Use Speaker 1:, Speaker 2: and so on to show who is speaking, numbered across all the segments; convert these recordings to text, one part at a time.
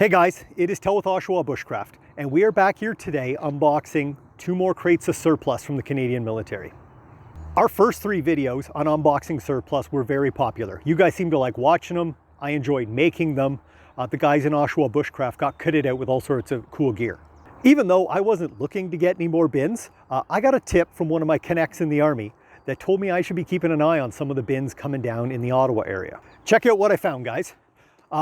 Speaker 1: Hey guys, it is Tel with Oshawa Bushcraft, and we are back here today unboxing 2 more crates of surplus from the Canadian military. Our first 3 videos on unboxing surplus were very popular. You guys seem to like watching them. I enjoyed making them. The guys in Oshawa Bushcraft got kitted out with all sorts of cool gear. Even though I wasn't looking to get any more bins, I got a tip from one of my connects in the Army that told me I should be keeping an eye on some of the bins coming down in the Ottawa area. Check out what I found, guys.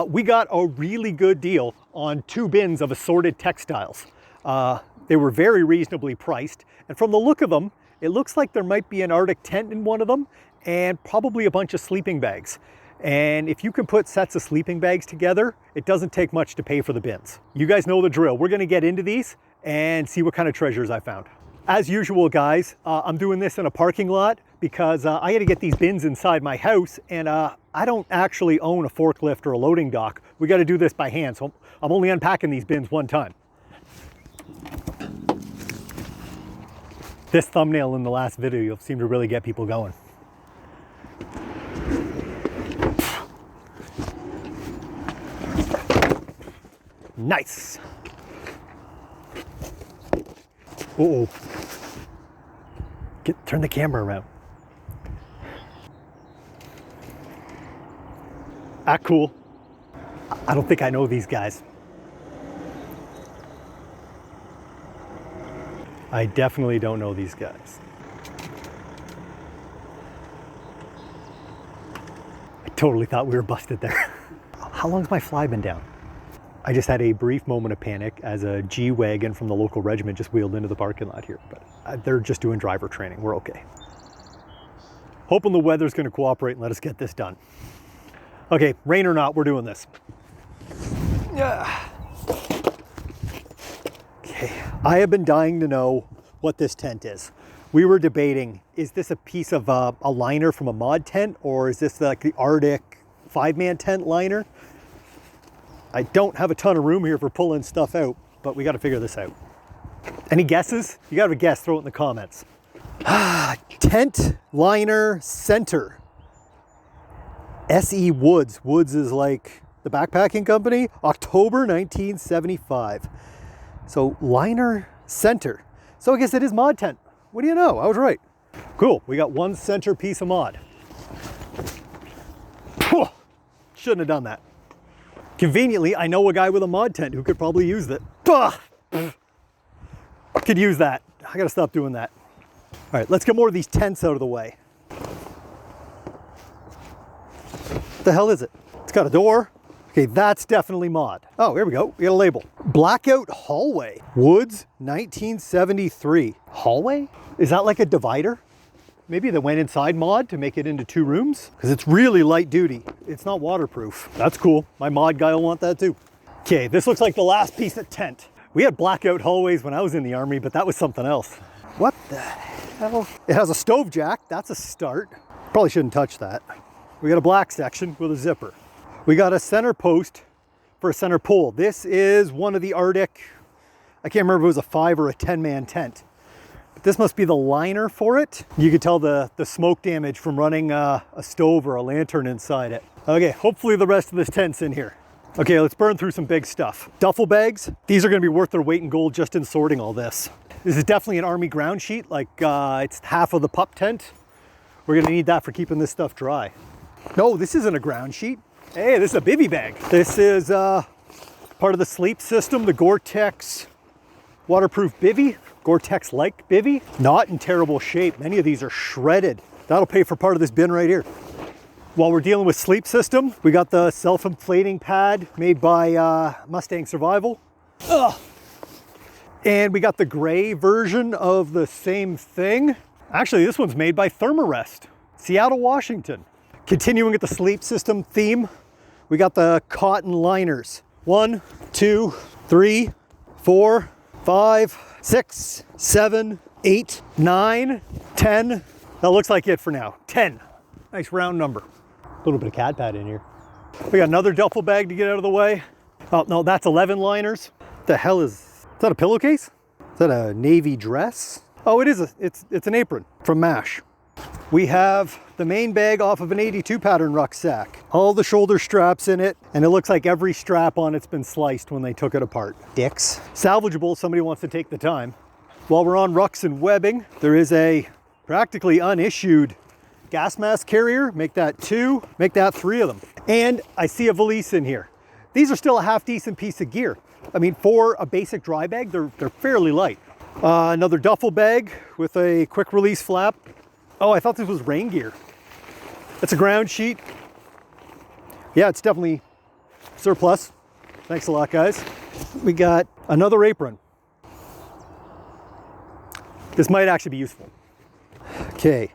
Speaker 1: We got a really good deal on 2 bins of assorted textiles. They were very reasonably priced, and from the look of them, it looks like there might be an Arctic tent in one of them and probably a bunch of sleeping bags. And if you can put sets of sleeping bags together, it doesn't take much to pay for the bins. You guys know the drill. We're gonna get into these and see what kind of treasures I found. As usual, guys, I'm doing this in a parking lot because I got to get these bins inside my house, and I don't actually own a forklift or a loading dock. We got to do this by hand, so I'm only unpacking these bins one time. This thumbnail in the last video seemed to really get people going. Nice. Uh-oh. Turn the camera around. Cool. I don't think I know these guys. I definitely don't know these guys. I totally thought we were busted there. How long's my fly been down? I just had a brief moment of panic as a G-Wagon from the local regiment just wheeled into the parking lot here, but they're just doing driver training. We're okay. Hoping the weather's going to cooperate and let us get this done. Okay, rain or not, we're doing this. Yeah. Okay, I have been dying to know what this tent is. We were debating, is this a piece of a liner from a mod tent, or is this like the Arctic 5-man tent liner? I don't have a ton of room here for pulling stuff out, but we got to figure this out. Any guesses? You got to have a guess, throw it in the comments. Tent liner center. S.E. Woods. Woods is like the backpacking company. October 1975. So liner center. So I guess it is mod tent. What do you know? I was right. Cool. We got 1 center piece of mod. Shouldn't have done that. Conveniently, I know a guy with a mod tent who could probably use it. Could use that. I gotta stop doing that. All right, let's get more of these tents out of the way. What the hell is it? It's got a door. Okay, that's definitely mod. Oh, here we go. We got a label. Blackout hallway. Woods, 1973. Hallway? Is that like a divider? Maybe they went inside mod to make it into 2 rooms, because it's really light duty. It's not waterproof. That's cool. My mod guy will want that too. Okay, this looks like the last piece of tent. We had blackout hallways when I was in the Army, but that was something else. What the hell? It has a stove jack. That's a start. Probably shouldn't touch that. We got a black section with a zipper. We got a center post for a center pole. This is one of the Arctic, I can't remember if it was a 5 or a 10-man tent. This must be the liner for it. You could tell the smoke damage from running a stove or a lantern inside it. Okay, hopefully the rest of this tent's in here. Okay, let's burn through some big stuff. Duffel bags. These are gonna be worth their weight in gold just in sorting all this. This is definitely an Army ground sheet, like it's half of the pup tent. We're gonna need that for keeping this stuff dry. No, this isn't a ground sheet. Hey, this is a bivy bag. This is part of the sleep system, the Gore-Tex waterproof bivy. Gore-Tex-like bivy, not in terrible shape. Many of these are shredded. That'll pay for part of this bin right here. While we're dealing with sleep system, we got the self-inflating pad made by Mustang Survival. And we got the gray version of the same thing. Actually, this one's made by Thermarest, Seattle, Washington. Continuing with the sleep system theme, we got the cotton liners. 1, 2, 3, 4, 5, 6, 7, 8, 9, 10. That looks like it for now. 10. Nice round number. A little bit of cat pad in here. We got another duffel bag to get out of the way. Oh, no, that's 11 liners. The hell is that a pillowcase? Is that a navy dress? Oh, it is. It's an apron from MASH. We have the main bag off of an 82 pattern rucksack. All the shoulder straps in it, and it looks like every strap on it's been sliced when they took it apart. Dicks. Salvageable, somebody wants to take the time. While we're on rucks and webbing, there is a practically unissued gas mask carrier. Make that 2, make that 3 of them. And I see a valise in here. These are still a half decent piece of gear. I mean, for a basic dry bag, they're fairly light. Another duffel bag with a quick release flap. Oh, I thought this was rain gear. It's a ground sheet. Yeah, it's definitely surplus. Thanks a lot, guys. We got another apron. This might actually be useful. Okay,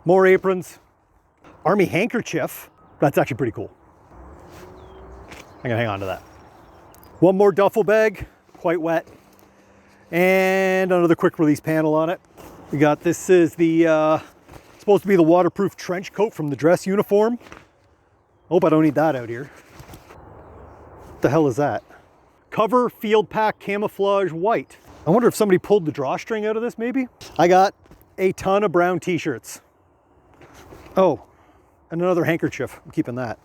Speaker 1: more aprons. Army handkerchief. That's actually pretty cool. I'm gonna hang on to that. One more duffel bag, quite wet. And another quick release panel on it. We got, this is the, supposed to be the waterproof trench coat from the dress uniform. Hope I don't need that out here. What the hell is that? Cover Field Pack Camouflage White. I wonder if somebody pulled the drawstring out of this maybe? I got a ton of brown t-shirts. Oh, and another handkerchief. I'm keeping that.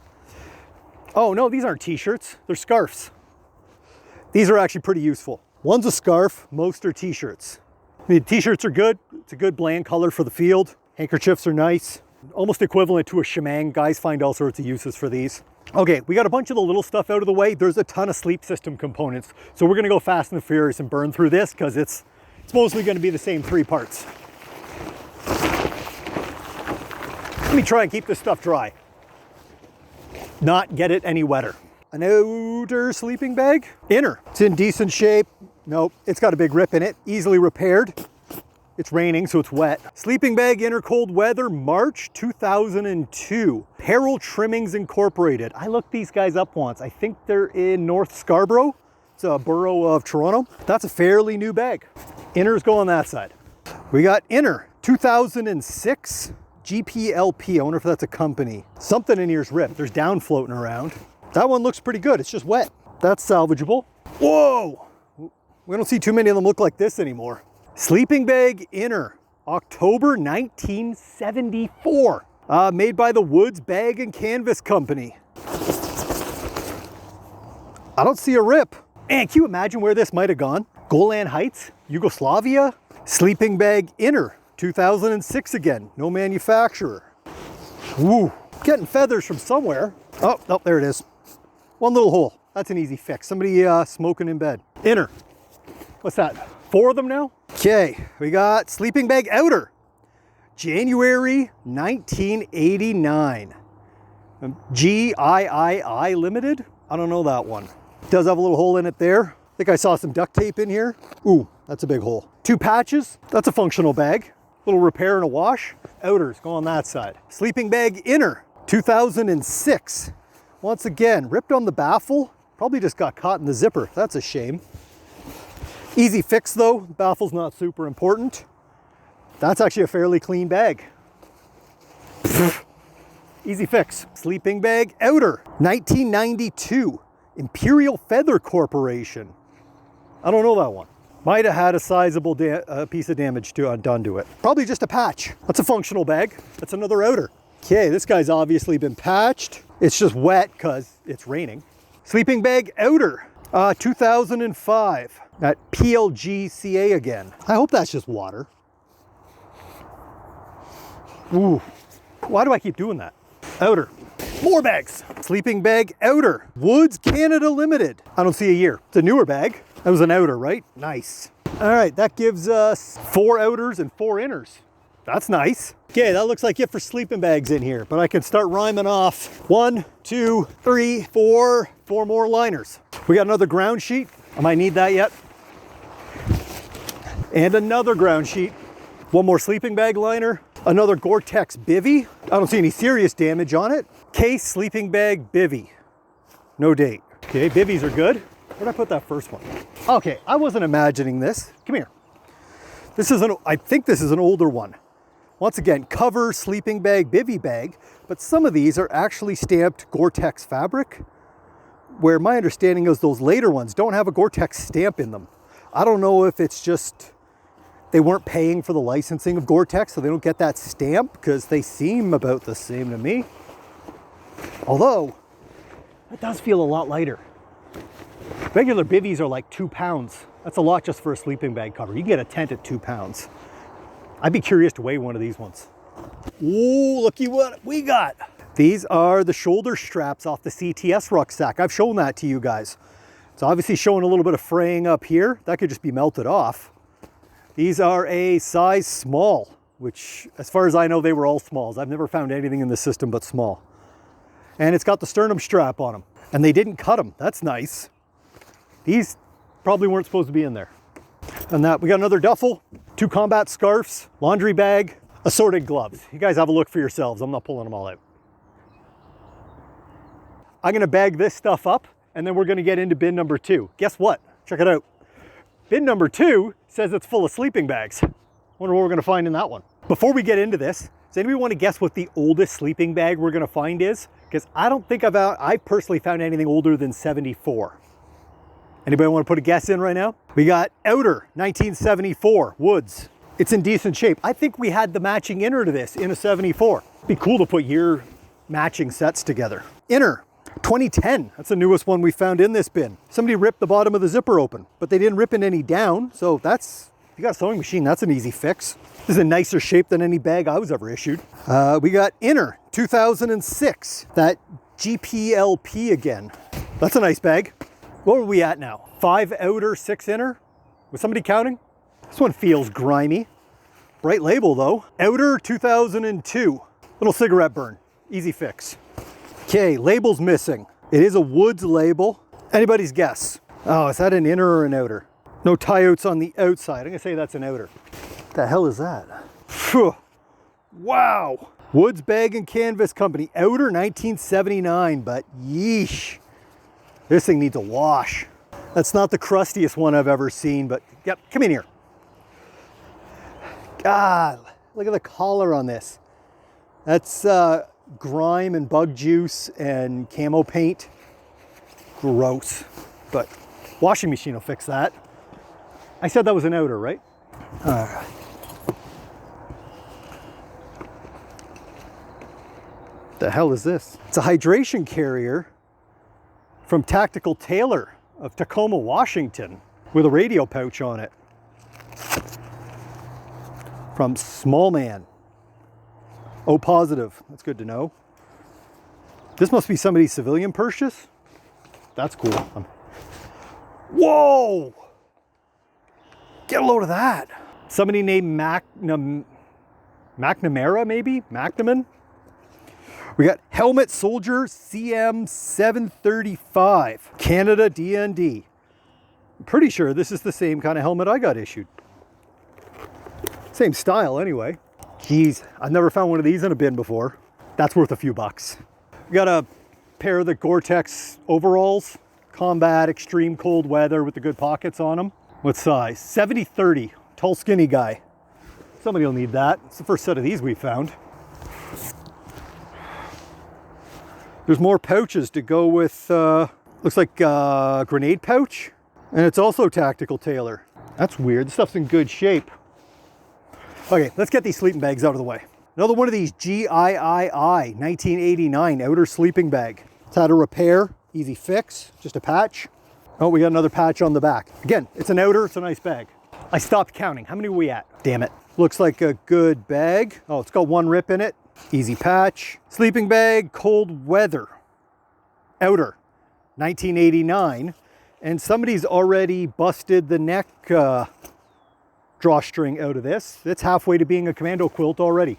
Speaker 1: Oh no, these aren't t-shirts, they're scarves. These are actually pretty useful. One's a scarf, most are t-shirts. I mean, t-shirts are good. It's a good bland color for the field. Handkerchiefs are nice. Almost equivalent to a shemang. Guys find all sorts of uses for these. Okay, we got a bunch of the little stuff out of the way. There's a ton of sleep system components. So we're gonna go fast and furious and burn through this because it's mostly gonna be the same 3 parts. Let me try and keep this stuff dry. Not get it any wetter. An outer sleeping bag. Inner, it's in decent shape. Nope, it's got a big rip in it, easily repaired. It's raining, so it's wet. Sleeping bag, inner cold weather, March 2002. Peril Trimmings Incorporated. I looked these guys up once. I think they're in North Scarborough. It's a borough of Toronto. That's a fairly new bag. Inners go on that side. We got inner, 2006 GPLP. I wonder if that's a company. Something in here's ripped. There's down floating around. That one looks pretty good. It's just wet. That's salvageable. Whoa! We don't see too many of them look like this anymore. Sleeping bag inner, October 1974. Made by the Woods Bag and Canvas Company. I don't see a rip. Man, can you imagine where this might have gone? Golan Heights, Yugoslavia. Sleeping bag inner, 2006 again, no manufacturer. Woo, getting feathers from somewhere. Oh, no, there it is. One little hole. That's an easy fix. Somebody smoking in bed. Inner. What's that? 4 of them now? Okay, we got sleeping bag outer. January 1989. GIII Limited? I don't know that one. Does have a little hole in it there. I think I saw some duct tape in here. Ooh, that's a big hole. 2 patches. That's a functional bag. Little repair and a wash. Outers go on that side. Sleeping bag inner. 2006. Once again, ripped on the baffle. Probably just got caught in the zipper. That's a shame. Easy fix though. The baffle's not super important. That's actually a fairly clean bag. Easy fix. Sleeping bag outer. 1992. Imperial Feather Corporation. I don't know that one. Might have had a sizable piece of damage done to it. Probably just a patch. That's a functional bag. That's another outer. Okay, this guy's obviously been patched. It's just wet because it's raining. Sleeping bag outer. 2005. At PLGCA again. I hope that's just water. Ooh, why do I keep doing that? Outer. More bags. Sleeping bag outer. Woods Canada Limited. I don't see a year. It's a newer bag. That was an outer, right? Nice. All right, that gives us 4 outers and 4 inners. That's nice. Okay, that looks like it for sleeping bags in here, but I can start rhyming off 1, 2, 3, 4 more liners. We got another ground sheet. I might need that yet. And another ground sheet. 1 more sleeping bag liner. Another Gore-Tex bivvy. I don't see any serious damage on it. Case sleeping bag bivvy. No date. Okay, bivvies are good. Where'd I put that first one? Okay, I wasn't imagining this. Come here. I think this is an older one. Once again, cover sleeping bag, bivvy bag, but some of these are actually stamped Gore-Tex fabric, where my understanding is those later ones don't have a Gore-Tex stamp in them. I don't know if it's just they weren't paying for the licensing of Gore-Tex, so they don't get that stamp, because they seem about the same to me. Although, that does feel a lot lighter. Regular bivvies are like 2 pounds. That's a lot just for a sleeping bag cover. You can get a tent at 2 pounds. I'd be curious to weigh one of these ones. Ooh, looky what we got. These are the shoulder straps off the CTS rucksack. I've shown that to you guys. It's obviously showing a little bit of fraying up here. That could just be melted off. These are a size small, which as far as I know, they were all smalls. I've never found anything in the system but small. And it's got the sternum strap on them. And they didn't cut them. That's nice. These probably weren't supposed to be in there. And that, we got another duffel, 2 combat scarves, laundry bag, assorted gloves. You guys have a look for yourselves. I'm not pulling them all out. I'm gonna bag this stuff up, and then we're gonna get into bin number 2. Guess what? Check it out. Bin number 2 says it's full of sleeping bags. Wonder what we're gonna find in that one. Before we get into this, does anybody want to guess what the oldest sleeping bag we're gonna find is? Because I don't think I've personally found anything older than 74. Anybody want to put a guess in right now? We got outer, 1974, Woods. It's in decent shape. I think we had the matching inner to this in a 74. It'd be cool to put year matching sets together. Inner, 2010. That's the newest one we found in this bin. Somebody ripped the bottom of the zipper open, but they didn't rip it any down. So that's, if you got a sewing machine, that's an easy fix. This is a nicer shape than any bag I was ever issued. We got inner, 2006. That GPLP again. That's a nice bag. What are we at now? 5 outer, 6 inner? Was somebody counting? This one feels grimy. Bright label though. Outer 2002. Little cigarette burn. Easy fix. Okay, label's missing. It is a Woods label. Anybody's guess? Oh, is that an inner or an outer? No tie-outs on the outside. I'm gonna say that's an outer. What the hell is that? Phew. Wow. Woods Bag and Canvas Company. Outer 1979, but yeesh. This thing needs a wash. That's not the crustiest one I've ever seen, but yep, come in here. God, look at the collar on this. That's grime and bug juice and camo paint. Gross, but washing machine will fix that. I said that was an outer, right? The hell is this? It's a hydration carrier from Tactical Tailor of Tacoma, Washington, with a radio pouch on it. From Small Man. O positive, that's good to know. This must be somebody's civilian purchase. That's cool. Whoa! Get a load of that. Somebody named McNamara, maybe? McNamara? We got Helmet Soldier CM735, Canada DND. I'm pretty sure this is the same kind of helmet I got issued. Same style anyway. Geez, I've never found one of these in a bin before. That's worth a few bucks. We got a pair of the Gore-Tex overalls, combat, extreme cold weather with the good pockets on them. What size? 70-30, tall skinny guy. Somebody will need that. It's the first set of these we found. There's more pouches to go with, looks like a grenade pouch. And it's also Tactical Tailor. That's weird, this stuff's in good shape. Okay, let's get these sleeping bags out of the way. Another one of these GIII 1989 outer sleeping bag. It's had a repair, easy fix, just a patch. Oh, we got another patch on the back. Again, it's an outer, it's a nice bag. I stopped counting, how many are we at? Damn it. Looks like a good bag. Oh, it's got one rip in it. Easy patch. Sleeping bag, cold weather. Outer, 1989. And somebody's already busted the neck drawstring out of this. It's halfway to being a commando quilt already.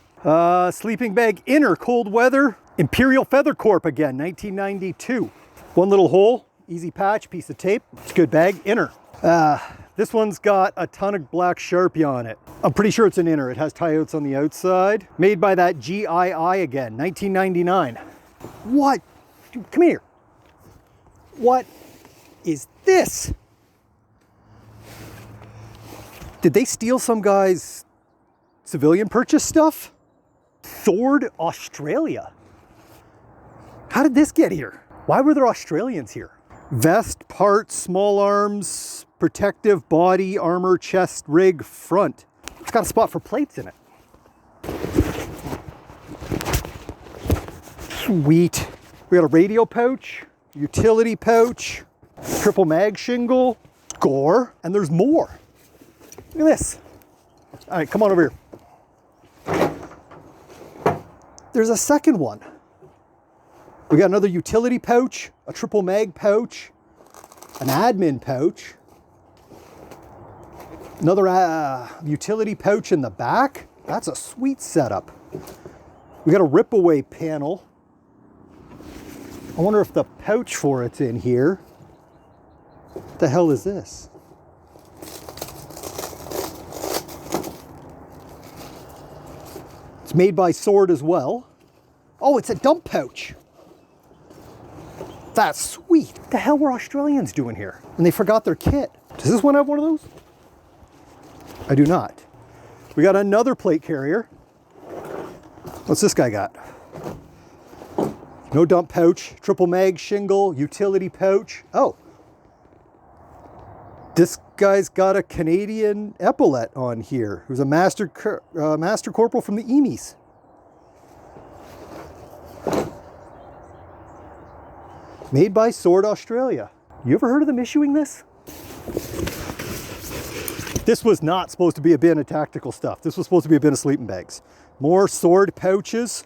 Speaker 1: Sleeping bag, inner, cold weather. Imperial Feather Corp again, 1992. One little hole, easy patch, piece of tape. It's a good bag, inner. This one's got a ton of black Sharpie on it. I'm pretty sure it's an inner. It has tie-outs on the outside. Made by that GIII again, 1999. What? Dude, come here. What is this? Did they steal some guy's civilian purchase stuff? Thord, Australia. How did this get here? Why were there Australians here? Vest, parts, small arms, protective body, armor, chest, rig, front. It's got a spot for plates in it. Sweet. We got a radio pouch, utility pouch, triple mag shingle, score, and there's more. Look at this. All right, come on over here. There's a second one. We got another utility pouch, a triple mag pouch, an admin pouch, another utility pouch in the back. That's a sweet setup. We got a rip away panel. I wonder if the pouch for it's in here. What the hell is this? It's made by Sword as well. Oh, it's a dump pouch. That's sweet. What the hell were Australians doing here? And they forgot their kit. Does this one have one of those? I do not. We got another plate carrier. What's this guy got? No dump pouch, triple mag shingle, utility pouch. Oh, this guy's got a Canadian epaulet on here. Who's a master corporal from the EMEs. Made by Sword Australia. You ever heard of them issuing this? This was not supposed to be a bin of tactical stuff. This was supposed to be a bin of sleeping bags. More Sword pouches.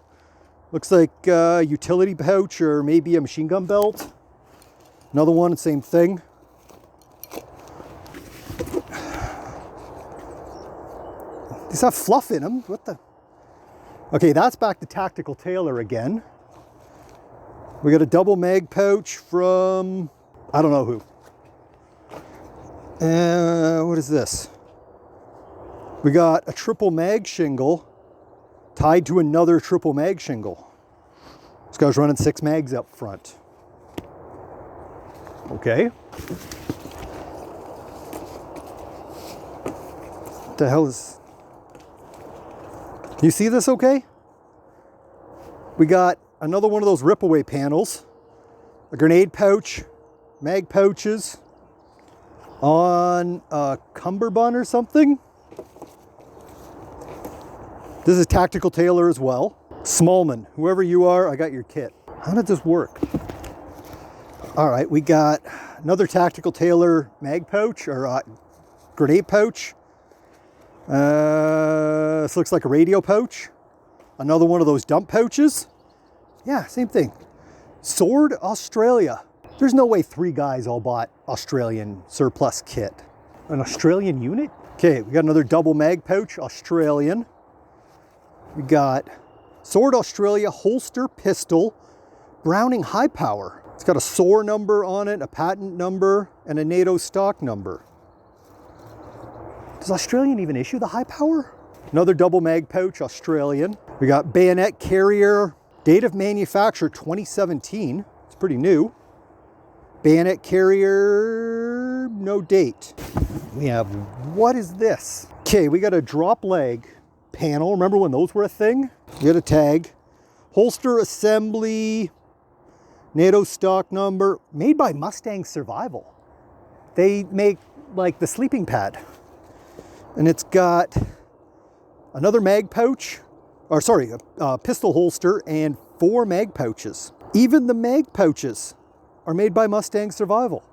Speaker 1: Looks like a utility pouch or maybe a machine gun belt. Another one, same thing. These have fluff in them. What the? Okay, that's back to Tactical Tailor again. We got a double mag pouch from, I don't know who. What is this? We got a triple mag shingle tied to another triple mag shingle. This guy's running 6 mags up front. Okay. What the hell is... Can you see this okay? We got another one of those rip away panels, a grenade pouch, mag pouches on a cummerbund or something. This is Tactical Tailor as well. Smallman, whoever you are, I got your kit. How did this work? All right, we got another Tactical Tailor mag pouch or grenade pouch. This looks like a radio pouch. Another one of those dump pouches. Yeah, same thing. Sword Australia. There's no way 3 guys all bought Australian surplus kit. An Australian unit? Okay, we got another double mag pouch, Australian. We got Sword Australia holster pistol, Browning high power. It's got a SOAR number on it, a patent number, and a NATO stock number. Does Australian even issue the high power? Another double mag pouch, Australian. We got bayonet carrier, date of manufacture 2017. It's pretty new. Bayonet carrier, no date. We have, what is this? Okay, we got a drop leg panel. Remember when those were a thing? We got a tag. Holster assembly, NATO stock number, made by Mustang Survival. They make like the sleeping pad. And it's got another mag pouch, or sorry, a pistol holster and 4 mag pouches. Even the mag pouches are made by Mustang Survival.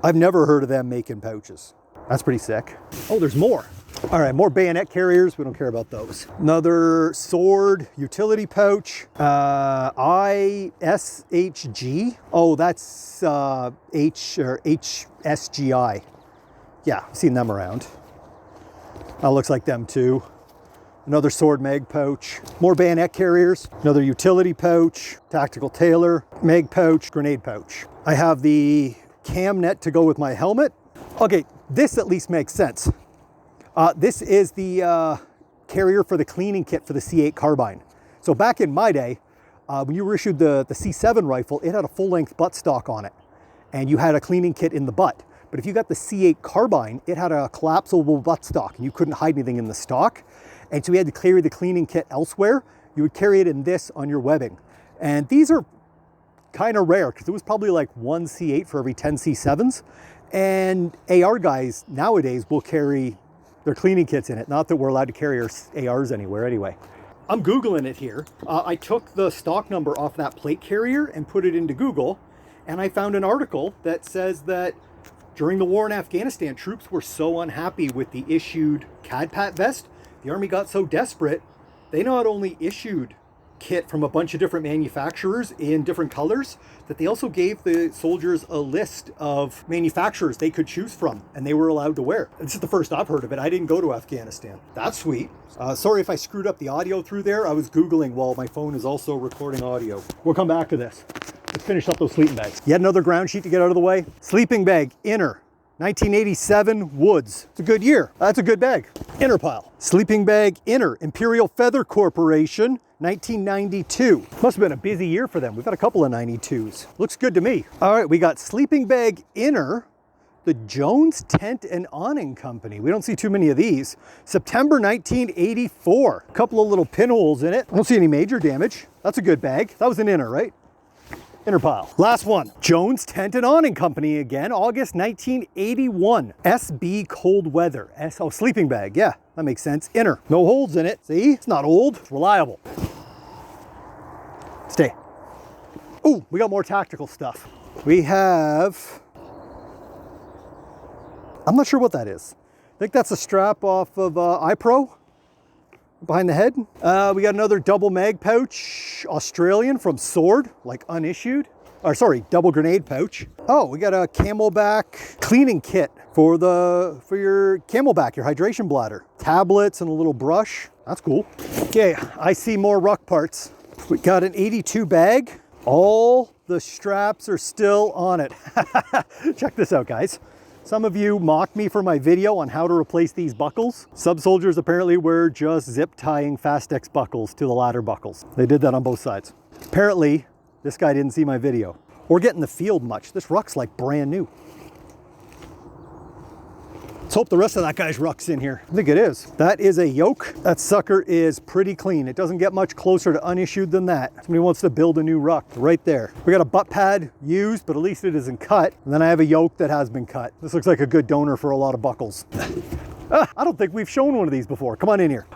Speaker 1: I've never heard of them making pouches. That's pretty sick. Oh, there's more. All right, more bayonet carriers. We don't care about those. Another Sword utility pouch, ISHG. Oh, that's HSGI. Yeah, I've seen them around. That looks like them too. Another Sword mag pouch, more bayonet carriers, another utility pouch, Tactical Tailor, mag pouch, grenade pouch. I have the cam net to go with my helmet. Okay, this at least makes sense. This is the carrier for the cleaning kit for the C8 carbine. So back in my day, when you were issued the C7 rifle, it had a full-length buttstock on it, and you had a cleaning kit in the butt. But if you got the C8 carbine, it had a collapsible buttstock, and you couldn't hide anything in the stock. And so you had to carry the cleaning kit elsewhere. You would carry it in this on your webbing. And these are kind of rare, because it was probably like 1 C8 for every 10 C7s. And AR guys nowadays will carry They're cleaning kits in it. Not that we're allowed to carry our ARs anywhere anyway. I'm Googling it here. I took the stock number off that plate carrier and put it into Google, and I found an article that says that during the war in Afghanistan, troops were so unhappy with the issued CADPAT vest, the Army got so desperate, they not only issued kit from a bunch of different manufacturers in different colors, that they also gave the soldiers a list of manufacturers they could choose from and they were allowed to wear. This is the first I've heard of it. I didn't go to Afghanistan. That's sweet. Sorry if I screwed up the audio through there. I was Googling while my phone is also recording audio. We'll come back to this. Let's finish up those sleeping bags. Yet another ground sheet to get out of the way. Sleeping bag, inner. 1987 Woods. It's a good year. That's a good bag. Inner pile. Sleeping bag, inner. Imperial Feather Corporation. 1992. Must have been a busy year for them. We've got a couple of 92s. Looks good to me. All right, we got sleeping bag inner, the Jones Tent and Awning Company. We don't see too many of these. September 1984. A couple of little pinholes in it. I don't see any major damage. That's a good bag. That was an inner, right? Inner pile. Last one. Jones Tent and Awning Company again, August 1981. SB Cold Weather. Oh, sleeping bag. Yeah, that makes sense. Inner. No holes in it. See? It's not old. It's reliable. Stay. Ooh, we got more tactical stuff. We have... I'm not sure what that is. I think that's a strap off of iPro. Behind the head. We got another double mag pouch, Australian from Sword, like unissued. Or sorry, double grenade pouch. Oh, we got a Camelback cleaning kit for your Camelback, your hydration bladder. Tablets and a little brush. That's cool. Okay, I see more ruck parts. We got an 82 bag. All the straps are still on it. Check this out, guys. Some of you mocked me for my video on how to replace these buckles. Sub soldiers apparently were just zip tying Fastex buckles to the ladder buckles. They did that on both sides. Apparently, this guy didn't see my video or get in the field much. This ruck's like brand new. Let's hope the rest of that guy's ruck's in here. I think it is. That is a yoke. That sucker is pretty clean. It doesn't get much closer to unissued than that. Somebody wants to build a new ruck right there. We got a butt pad used, but at least it isn't cut. And then I have a yoke that has been cut. This looks like a good donor for a lot of buckles. I don't think we've shown one of these before. Come on in here.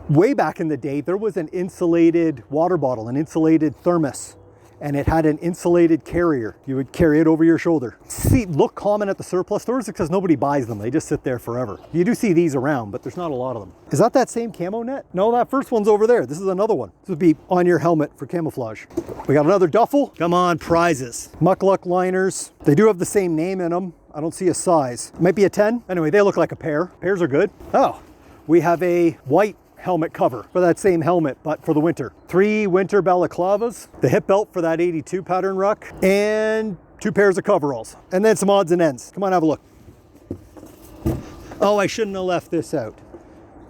Speaker 1: Way back in the day, there was an insulated water bottle, an insulated thermos, and it had an insulated carrier. You would carry it over your shoulder. See, look common at the surplus stores because nobody buys them. They just sit there forever. You do see these around, but there's not a lot of them. Is that same camo net? No, that first one's over there. This is another one. This would be on your helmet for camouflage. We got another duffel. Come on, prizes. Muckluck liners. They do have the same name in them. I don't see a size. Might be a 10. Anyway, they look like a pair. Pairs are good. Oh, we have a white helmet cover for that same helmet, but for the winter. 3 winter balaclavas, the hip belt for that 82 pattern ruck, and 2 pairs of coveralls, and then some odds and ends. Come on, have a look. Oh, I shouldn't have left this out.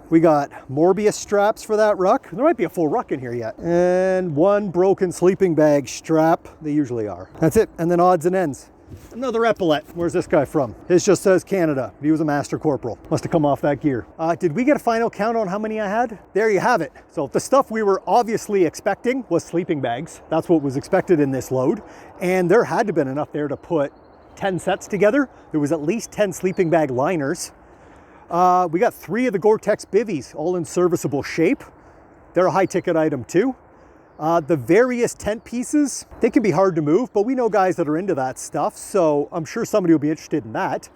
Speaker 1: We got Morbius straps for that ruck. There might be a full ruck in here yet. And 1 broken sleeping bag strap. They usually are. That's it. And then odds and ends. Another epaulet. Where's this guy from? His just says Canada. He was a master corporal. Must have come off that gear. Did we get a final count on how many I had? There you have it. So the stuff we were obviously expecting was sleeping bags. That's what was expected in this load. And there had to have been enough there to put 10 sets together. There was at least 10 sleeping bag liners. We got 3 of the Gore-Tex bivvies, all in serviceable shape. They're a high ticket item too. The various tent pieces, they can be hard to move, but we know guys that are into that stuff, so I'm sure somebody will be interested in that.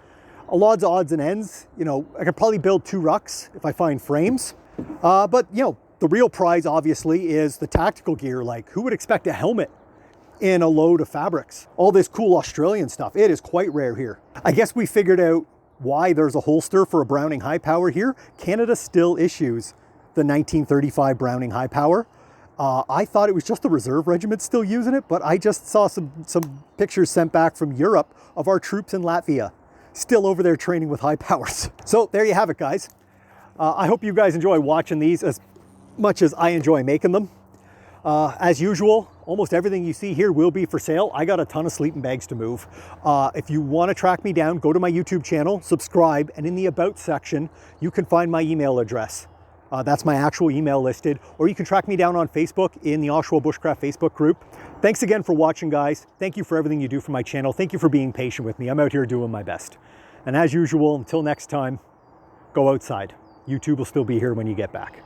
Speaker 1: A lot of odds and ends, you know, I could probably build 2 rucks if I find frames. But, you know, the real prize, obviously, is the tactical gear. Like, who would expect a helmet in a load of fabrics? All this cool Australian stuff, it is quite rare here. I guess we figured out why there's a holster for a Browning High Power here. Canada still issues the 1935 Browning High Power. I thought it was just the reserve regiment still using it, but I just saw some pictures sent back from Europe of our troops in Latvia still over there training with high powers. So there you have it, guys. I hope you guys enjoy watching these as much as I enjoy making them. As usual, almost everything you see here will be for sale. I got a ton of sleeping bags to move. If you want to track me down, go to my YouTube channel, subscribe, and in the About section, you can find my email address. That's my actual email listed, or you can track me down on Facebook in the Oshawa Bushcraft Facebook group. Thanks again for watching, guys. Thank you for everything you do for my channel. Thank you for being patient with me. I'm out here doing my best. And as usual, until next time, go outside. YouTube will still be here when you get back.